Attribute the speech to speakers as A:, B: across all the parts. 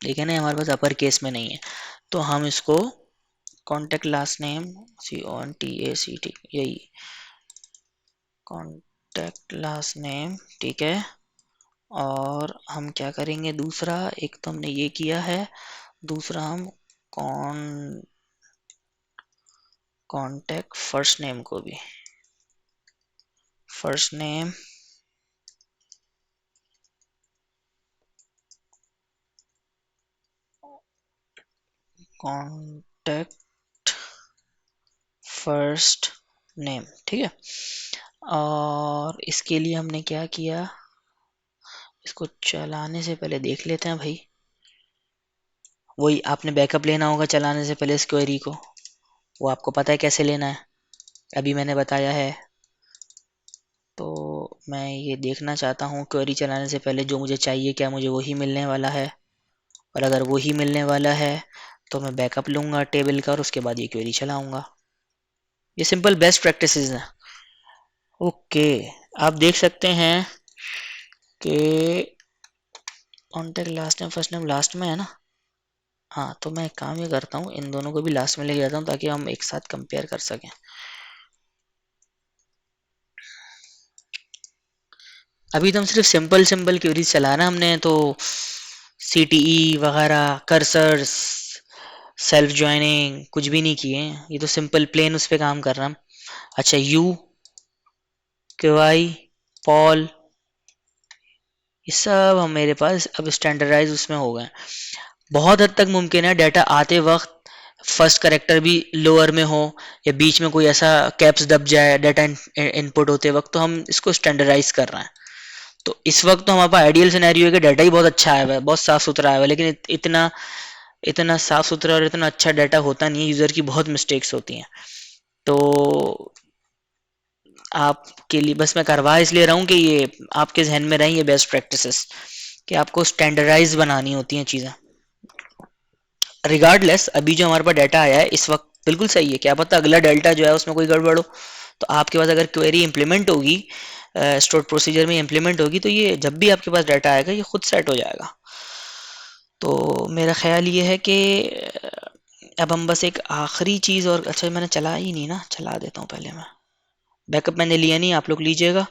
A: लेकिन है हमारे पास अपर केस में नहीं है, तो हम इसको कॉन्टेक्ट लास्ट नेम CONTACT, यही कॉन्टेक्ट लास्ट नेम, ठीक है। और हम क्या करेंगे दूसरा, एक तो हमने ये किया है, दूसरा हम कॉन कॉन्टेक्ट फर्स्ट नेम को भी, first name contact first name, ठीक है। और इसके लिए हमने क्या किया, इसको चलाने से पहले देख लेते हैं भाई। वही आपने बैकअप लेना होगा चलाने से पहले इस क्वेरी को, वो आपको पता है कैसे लेना है, अभी मैंने बताया है। तो मैं ये देखना चाहता हूँ क्वेरी चलाने से पहले जो मुझे चाहिए क्या मुझे वही मिलने वाला है, और अगर वही मिलने वाला है तो मैं बैकअप लूँगा टेबल का और उसके बाद ये क्वेरी चलाऊँगा। ये सिंपल बेस्ट प्रैक्टिसेस हैं। ओके, आप देख सकते हैं कि contact last name first name last में है ना। हाँ, तो मैं एक काम ये करता हूँ, इन दोनों को भी लास्ट में लेके जाता हूँ ताकि हम एक साथ कंपेयर कर सकें। अभी तो हम सिर्फ सिंपल सिंपल क्वेरीज चला रहे हैं हमने, तो CTE वगैरह, कर्सर्स, सेल्फ ज्वाइनिंग कुछ भी नहीं किए हैं। ये तो सिंपल प्लेन उस पर काम कर रहा हम। अच्छा, QI, पॉल, ये सब हम मेरे पास अब स्टैंडर्डाइज उसमें हो गए। बहुत हद तक मुमकिन है डाटा आते वक्त फर्स्ट करेक्टर भी लोअर में हो, या बीच में कोई ऐसा कैप्स दब जाए डाटा इनपुट होते वक्त, तो हम इसको स्टैंडर्डाइज कर रहे हैं। तो इस वक्त तो हमारे पास आइडियल सिनेरियो है कि डाटा ही बहुत अच्छा आया हुआ है, बहुत साफ सुथरा आया हुआ है, लेकिन इतना इतना साफ सुथरा और इतना अच्छा डाटा होता नहीं है, यूजर की बहुत मिस्टेक्स होती हैं। तो आपके लिए बस मैं करवा इसलिए रहा हूँ कि ये आपके जहन में रहे ये बेस्ट प्रैक्टिसेस, कि आपको स्टैंडर्डाइज बनानी होती हैं चीज़ें। रिगार्डलेस अभी जो हमारे पास डाटा आया है इस वक्त बिल्कुल सही है, क्या पता अगला डेल्टा जो है उसमें कोई गड़बड़ हो। तो आपके पास अगर क्वेरी इंप्लीमेंट होगी, स्टोर प्रोसीजर में इंप्लीमेंट होगी, तो ये जब भी आपके पास डाटा आएगा ये खुद सेट हो जाएगा। तो मेरा ख्याल ये है कि अब हम बस एक आखिरी चीज़ और, अच्छा मैंने चला ही नहीं ना, चला देता हूँ पहले मैं। बैकअप मैंने लिया नहीं, आप लोग लीजिएगा।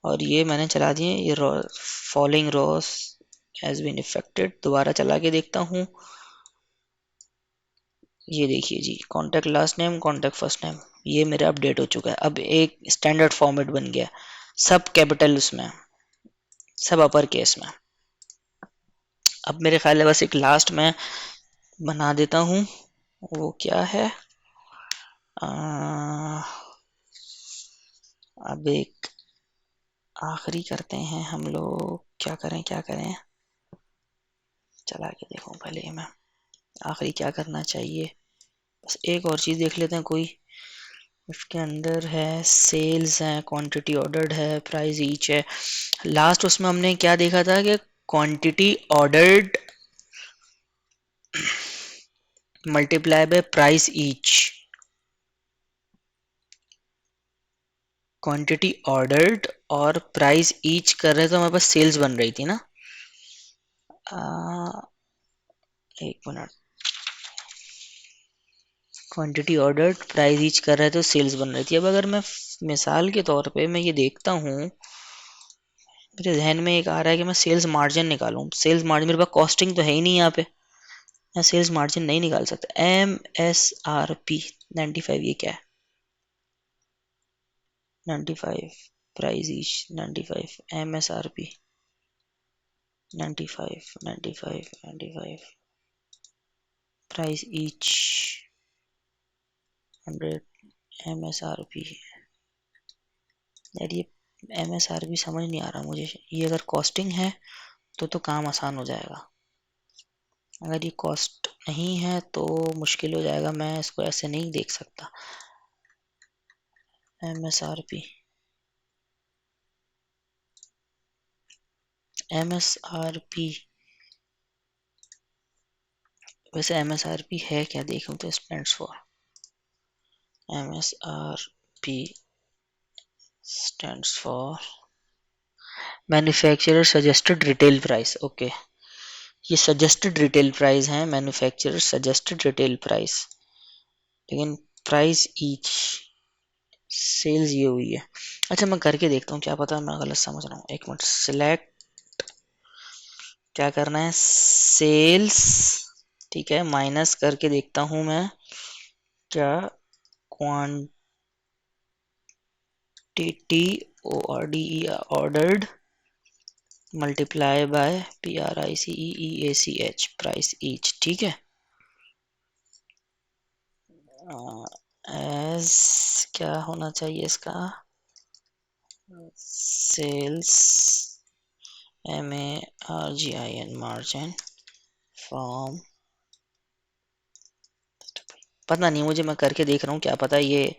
A: और ये मैंने चला दिए, ये following rows has been affected, दोबारा चला के देखता हूँ। ये देखिए जी, contact last name contact first name, ये मेरा अपडेट हो चुका है। अब एक स्टैंडर्ड फॉर्मेट बन गया, सब कैपिटल उसमें, सब अपर केस में। अब मेरे ख्याल है बस एक लास्ट में बना देता हूँ, वो क्या है, आ, अब एक आखिरी करते हैं हम लोग, क्या करें क्या करें, चला के देखूं पहले मैं आखिरी क्या करना चाहिए। बस एक और चीज़ देख लेते हैं कोई, उसके अंदर है सेल्स है, क्वांटिटी ऑर्डर्ड है, प्राइस ईच है। लास्ट उसमें हमने क्या देखा था कि quantity ordered multiply bye price each, quantity ordered और प्राइस ईच कर रहे तो हमारे पास सेल्स बन रही थी ना। एक minute, quantity ordered price each कर रहे थे तो सेल्स बन रही थी। अब अगर मैं मिसाल के तौर पे मैं ये देखता हूँ, मेरे जहन में एक आ रहा है कि मैं सेल्स मार्जिन निकालूं। सेल्स मार्जिन, मेरे पास कॉस्टिंग तो है ही नहीं यहाँ पे, मैं सेल्स मार्जिन नहीं निकाल सकता। MSRP 95, ये क्या है, 95 price each, 95 MSRP 95 95 95 price each 100 MSRP। यार ये MSRP समझ नहीं आ रहा मुझे, ये अगर कॉस्टिंग है तो काम आसान हो जाएगा, अगर ये कॉस्ट नहीं है तो मुश्किल हो जाएगा, मैं इसको ऐसे नहीं देख सकता। MSRP MSRP, वैसे MSRP है क्या, देखूं तो stands for, MSRP stands for manufacturer suggested retail price. Okay, ये सजेस्टेड रिटेल प्राइस है, मैन्युफैक्चरर सजेस्टेड रिटेल प्राइस, लेकिन प्राइस ईच सेल्स ये हुई है। अच्छा मैं करके देखता हूँ, क्या पता मैं गलत समझ रहा हूँ। एक मिनट, सिलेक्ट, क्या करना है, सेल्स, ठीक है, माइनस करके देखता हूँ मैं, क्या quantity, O R D E, ordered, multiply by P R I C E A C H, price each, ठीक है। एज क्या होना चाहिए इसका, sales, M A R G I N, margin from, पता नहीं मुझे, मैं करके देख रहा हूँ, क्या पता ये,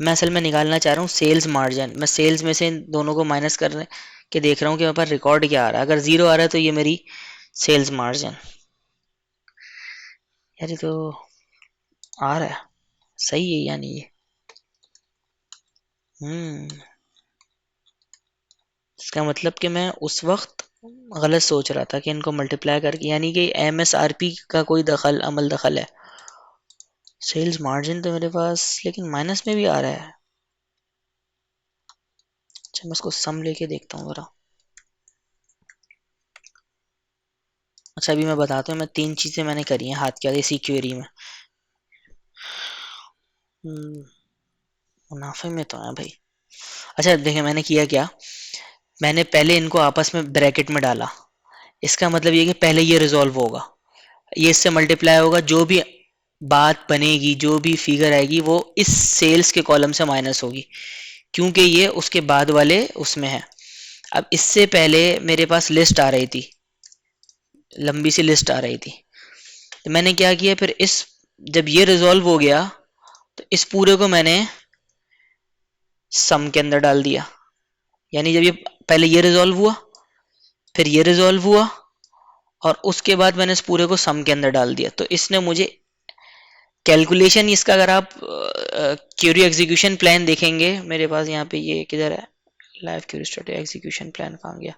A: मैं असल में निकालना चाह रहा हूँ सेल्स मार्जिन। मैं सेल्स में से इन दोनों को माइनस कर के देख रहा हूँ कि मेरे पास रिकॉर्ड क्या आ रहा है। अगर जीरो आ रहा है तो ये मेरी सेल्स मार्जिन, यार ये तो आ रहा है, सही है यानी ये। इसका मतलब कि मैं उस वक्त गलत सोच रहा था कि इनको मल्टीप्लाई करके, यानी कि एम एस आर पी का कोई दखल, अमल दखल है। सेल्स मार्जिन तो मेरे पास लेकिन माइनस में भी आ रहा है। अच्छा मैं इसको सम लेके देखता हूँ जरा। अच्छा अभी मैं बताता हूँ, मैं तीन चीजें मैंने करी हैं हाथ के आगे इसी क्वेरी में। हम्म, मुनाफे में तो है भाई। अच्छा देखिए मैंने किया क्या, मैंने पहले इनको आपस में ब्रैकेट में डाला। इसका मतलब ये कि पहले ये रिजॉल्व होगा, ये इससे मल्टीप्लाई होगा, जो भी बात बनेगी, जो भी फिगर आएगी वो इस सेल्स के कॉलम से माइनस होगी, क्योंकि ये उसके बाद वाले उसमें है। अब इससे पहले मेरे पास लिस्ट आ रही थी, लंबी सी लिस्ट आ रही थी, तो मैंने क्या किया फिर, इस जब ये रिजॉल्व हो गया तो इस पूरे को मैंने सम के अंदर डाल दिया। यानी जब ये पहले ये रिजॉल्व हुआ, फिर ये रिजॉल्व हुआ, और उसके बाद मैंने इस पूरे को सम के अंदर डाल दिया, तो इसने मुझे कैलकुलेशन इसका, अगर आप क्यूरी एग्जीक्यूशन प्लान देखेंगे मेरे पास यहाँ पे, ये किधर है, live query study execution plan कहाँ गया,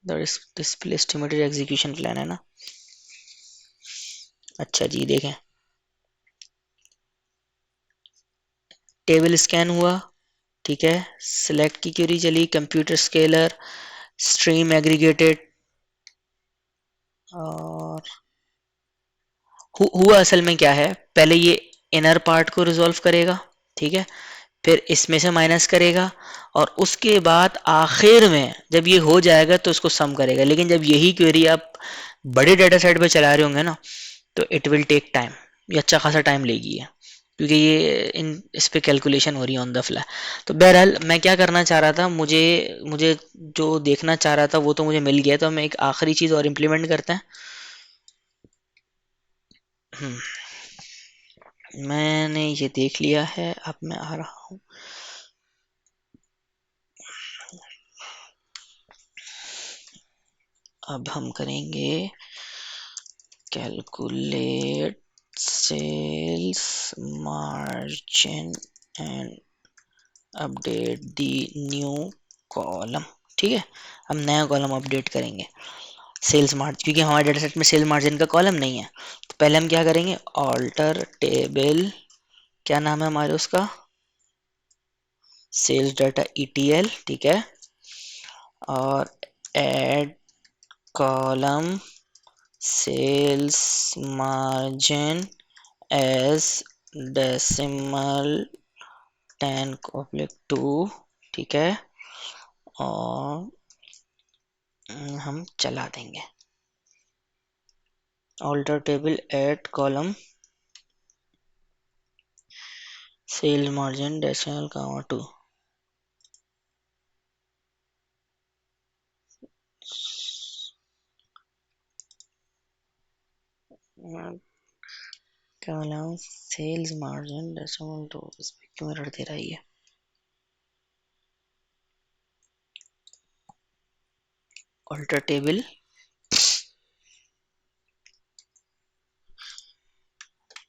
A: डिस्प्ले एस्टिमेटेड एग्जीक्यूशन प्लान है ना। अच्छा जी देखें, टेबल स्कैन हुआ, ठीक है, सिलेक्ट की क्यूरी चली, कंप्यूटर स्केलर, स्ट्रीम एग्रीगेटेड, और हुआ असल में क्या है, पहले ये इनर पार्ट को रिजॉल्व करेगा, ठीक है, फिर इसमें से माइनस करेगा, और उसके बाद आखिर में जब ये हो जाएगा तो इसको सम करेगा। लेकिन जब यही क्वेरी आप बड़े डाटा सेट पे चला रहे होंगे ना, तो इट विल टेक टाइम, ये अच्छा खासा टाइम लेगी ये, क्योंकि ये इन इस पे कैलकुलेशन हो रही है ऑन द फ्लाई। तो बहरहाल मैं क्या करना चाह रहा था, मुझे मुझे जो देखना चाह रहा था वो तो मुझे मिल गया, तो हम एक आखिरी चीज़ और इम्प्लीमेंट करते हैं। हम्म, मैंने ये देख लिया है, अब मैं आ रहा हूँ। अब हम करेंगे calculate sales margin and update the new column, ठीक है। हम नया कॉलम अपडेट करेंगे सेल्स मार्जिन, क्योंकि हमारे डेटा सेट में सेल मार्जिन का कॉलम नहीं है। तो पहले हम क्या करेंगे, ऑल्टर टेबल, क्या नाम है हमारे उसका, सेल्स डाटा ईटीएल, ठीक है, और add column sales margin as decimal 10/2, ठीक है, और हम चला देंगे alter table at column sale margin decimal comma 2। Column sales margin decimal 2, इस पे क्यों एरर दे रहा है ये। ऑल्टर टेबल,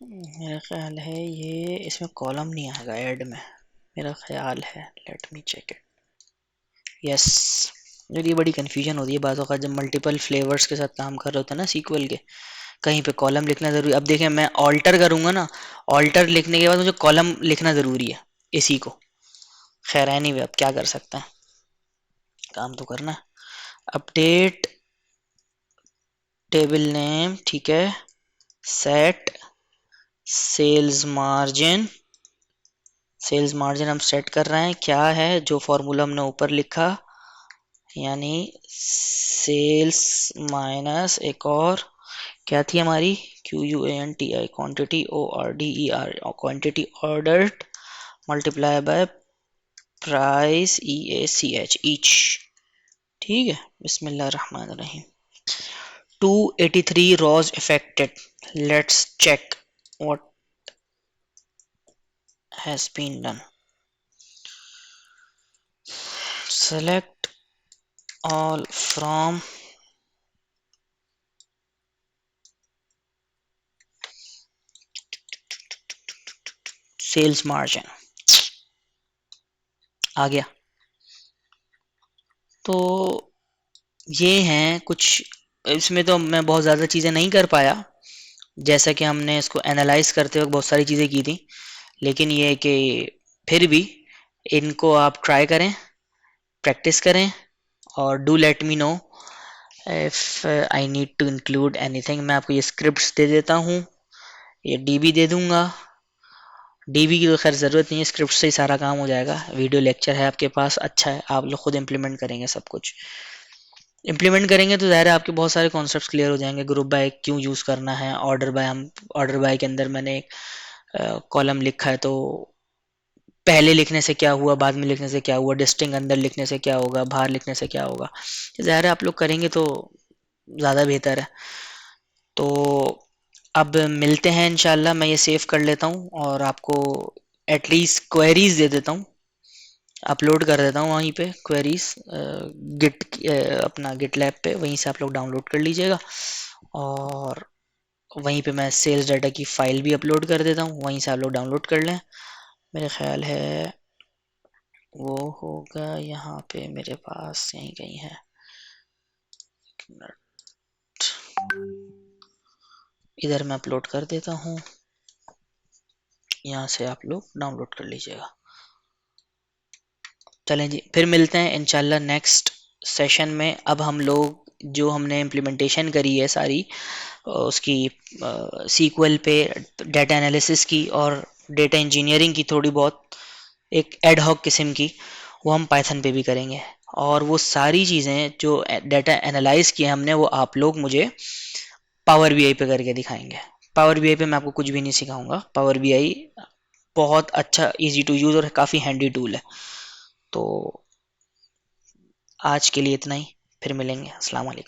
A: मेरा ख्याल है ये इसमें कॉलम नहीं आएगा ऐड में, मेरा ख्याल है, let me check it, yes ये बड़ी कन्फ्यूजन होती है बातों का जब मल्टीपल फ्लेवर्स के साथ काम कर रहे होते हैं ना सीक्वल के। कहीं पे कॉलम लिखना जरूरी, अब देखें मैं ऑल्टर करूंगा ना, ऑल्टर लिखने के बाद मुझे कॉलम लिखना जरूरी है इसी को। खैर एनीवे अब क्या कर सकते हैं, काम तो करना है। अपडेट टेबल नेम, ठीक है। Set sales margin, sales margin हम सेट कर रहे हैं, क्या है जो फॉर्मूला हमने ऊपर लिखा, यानी सेल्स माइनस एक और क्या थी हमारी, QUANTI quantity ORDER quantity ordered multiply bye price EACH each. ठीक है, बिस्मिल्लाह रहमान रहीम। 283 rows affected, let's check what has been done। Select all from sales margin, आ गया। तो ये हैं कुछ, इसमें तो मैं बहुत ज़्यादा चीज़ें नहीं कर पाया, जैसा कि हमने इसको एनालाइज करते वक्त बहुत सारी चीज़ें की थी, लेकिन ये है कि फिर भी इनको आप ट्राई करें, प्रैक्टिस करें, और do let me know if I need to include anything. मैं आपको ये स्क्रिप्ट्स दे देता हूँ, ये डीबी दे दूंगा। डीबी की तो खैर ज़रूरत नहीं है, स्क्रिप्ट से ही सारा काम हो जाएगा। वीडियो लेक्चर है आपके पास, अच्छा है, आप लोग खुद इम्प्लीमेंट करेंगे सब कुछ। इम्प्लीमेंट करेंगे तो ज़ाहिर है आपके बहुत सारे कॉन्सेप्ट्स क्लियर हो जाएंगे। ग्रुप बाय क्यों यूज़ करना है, ऑर्डर बाय, हम ऑर्डर बाय के अंदर मैंने एक कॉलम लिखा है, तो पहले लिखने से क्या हुआ, बाद में लिखने से क्या हुआ, डिस्टिंग अंदर लिखने से क्या होगा, बाहर लिखने से क्या होगा, ज़ाहिर है आप लोग करेंगे तो ज़्यादा बेहतर है। तो अब मिलते हैं इंशाल्लाह, मैं ये सेव कर लेता हूँ और आपको एटलीस्ट क्वेरीज दे देता हूँ, अपलोड कर देता हूँ वहीं पे क्वेरीज, गिट अपना गिट लैब पे, वहीं से आप लोग डाउनलोड कर लीजिएगा। और वहीं पे मैं सेल्स डाटा की फाइल भी अपलोड कर देता हूँ, वहीं से आप लोग डाउनलोड कर लें। मेरे ख्याल है वो होगा यहाँ पे मेरे पास, यहीं कहीं है, इधर मैं अपलोड कर देता हूँ, यहाँ से आप लोग डाउनलोड कर लीजिएगा। चलें जी, फिर मिलते हैं इंशाल्लाह नेक्स्ट सेशन में। अब हम लोग जो हमने इम्प्लीमेंटेशन करी है सारी उसकी सीक्वल पे, डाटा एनालिसिस की और डेटा इंजीनियरिंग की थोड़ी बहुत, एक एड हॉक किस्म की, वो हम पाइथन पे भी करेंगे। और वो सारी चीज़ें जो डाटा एनालाइज किए हमने, वो आप लोग मुझे पावर बीआई पे करके दिखाएंगे। पावर बीआई पे मैं आपको कुछ भी नहीं सिखाऊंगा, पावर बीआई बहुत अच्छा, इजी टू यूज़ और काफ़ी हैंडी टूल है। तो आज के लिए इतना ही, फिर मिलेंगे। अस्सलाम वालेकुम।